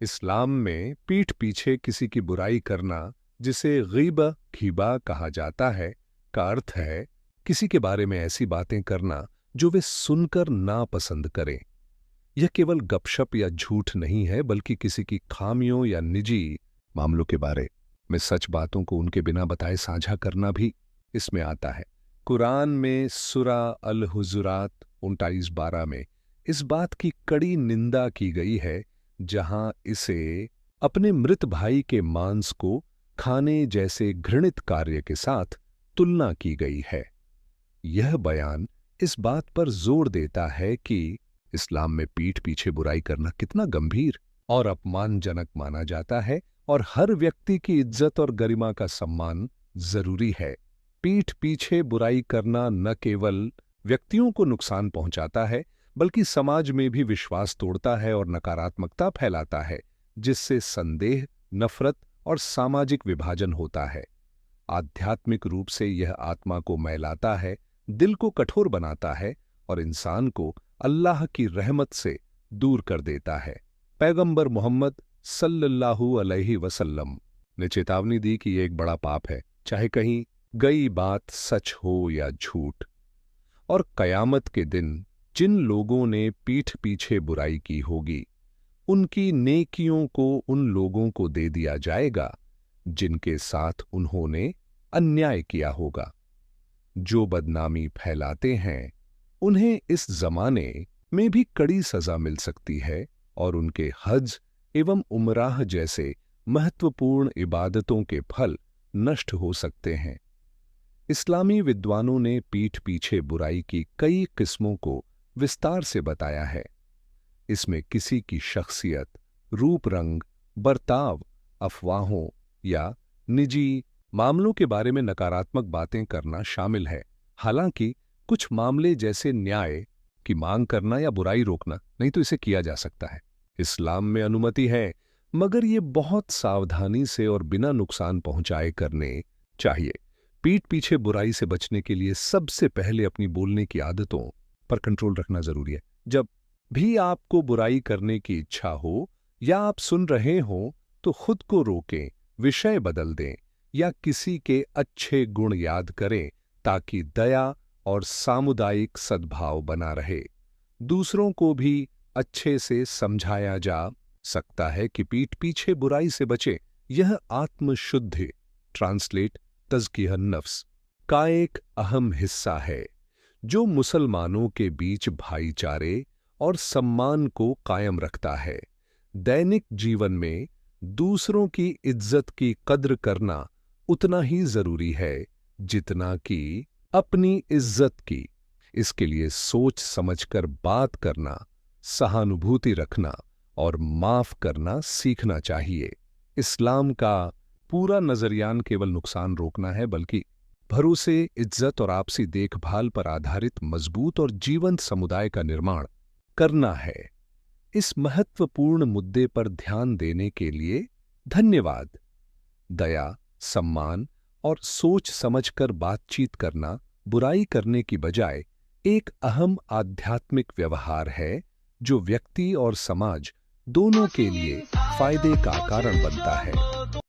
इस्लाम में पीठ पीछे किसी की बुराई करना, जिसे गीबा घीबा कहा जाता है, का अर्थ है किसी के बारे में ऐसी बातें करना जो वे सुनकर नापसंद करें। यह केवल गपशप या झूठ नहीं है, बल्कि किसी की खामियों या निजी मामलों के बारे में सच बातों को उनके बिना बताए साझा करना भी इसमें आता है। कुरान में सूरा अल हुजुरात 29:12 में इस बात की कड़ी निंदा की गई है, जहां इसे अपने मृत भाई के मांस को खाने जैसे घृणित कार्य के साथ तुलना की गई है। यह बयान इस बात पर जोर देता है कि इस्लाम में पीठ पीछे बुराई करना कितना गंभीर और अपमानजनक माना जाता है और हर व्यक्ति की इज्जत और गरिमा का सम्मान जरूरी है। पीठ पीछे बुराई करना न केवल व्यक्तियों को नुकसान पहुंचाता है, बल्कि समाज में भी विश्वास तोड़ता है और नकारात्मकता फैलाता है, जिससे संदेह, नफरत और सामाजिक विभाजन होता है। आध्यात्मिक रूप से यह आत्मा को मैलाता है, दिल को कठोर बनाता है और इंसान को अल्लाह की रहमत से दूर कर देता है। पैगंबर मोहम्मद सल्लल्लाहु अलैहि वसल्लम ने चेतावनी दी कि यह एक बड़ा पाप है, चाहे कहीं गई बात सच हो या झूठ। और कयामत के दिन जिन लोगों ने पीठ पीछे बुराई की होगी, उनकी नेकियों को उन लोगों को दे दिया जाएगा जिनके साथ उन्होंने अन्याय किया होगा। जो बदनामी फैलाते हैं, उन्हें इस जमाने में भी कड़ी सजा मिल सकती है और उनके हज एवं उमराह जैसे महत्वपूर्ण इबादतों के फल नष्ट हो सकते हैं। इस्लामी विद्वानों ने पीठ पीछे बुराई की कई किस्मों को विस्तार से बताया है। इसमें किसी की शख्सियत, रूप रंग, बर्ताव, अफवाहों या निजी मामलों के बारे में नकारात्मक बातें करना शामिल है। हालांकि कुछ मामले जैसे न्याय की मांग करना या बुराई रोकना नहीं तो इसे किया जा सकता है। इस्लाम में अनुमति है, मगर ये बहुत सावधानी से और बिना नुकसान पहुंचाए करने चाहिए। पीठ पीछे बुराई से बचने के लिए सबसे पहले अपनी बोलने की आदतों पर कंट्रोल रखना जरूरी है। जब भी आपको बुराई करने की इच्छा हो या आप सुन रहे हो, तो खुद को रोकें, विषय बदल दें या किसी के अच्छे गुण याद करें, ताकि दया और सामुदायिक सद्भाव बना रहे। दूसरों को भी अच्छे से समझाया जा सकता है कि पीठ पीछे बुराई से बचे। यह आत्मशुद्धि ट्रांसलेट तज़किया नफ्स का एक अहम हिस्सा है, जो मुसलमानों के बीच भाईचारे और सम्मान को कायम रखता है। दैनिक जीवन में दूसरों की इज्जत की कद्र करना उतना ही जरूरी है जितना कि अपनी इज्जत की। इसके लिए सोच समझकर बात करना, सहानुभूति रखना और माफ करना सीखना चाहिए। इस्लाम का पूरा नजरियान केवल नुकसान रोकना है, बल्कि भरोसे, इज्जत और आपसी देखभाल पर आधारित मजबूत और जीवंत समुदाय का निर्माण करना है। इस महत्वपूर्ण मुद्दे पर ध्यान देने के लिए धन्यवाद। दया, सम्मान और सोच समझकर बातचीत करना बुराई करने की बजाय एक अहम आध्यात्मिक व्यवहार है, जो व्यक्ति और समाज दोनों के लिए फायदे का कारण बनता है।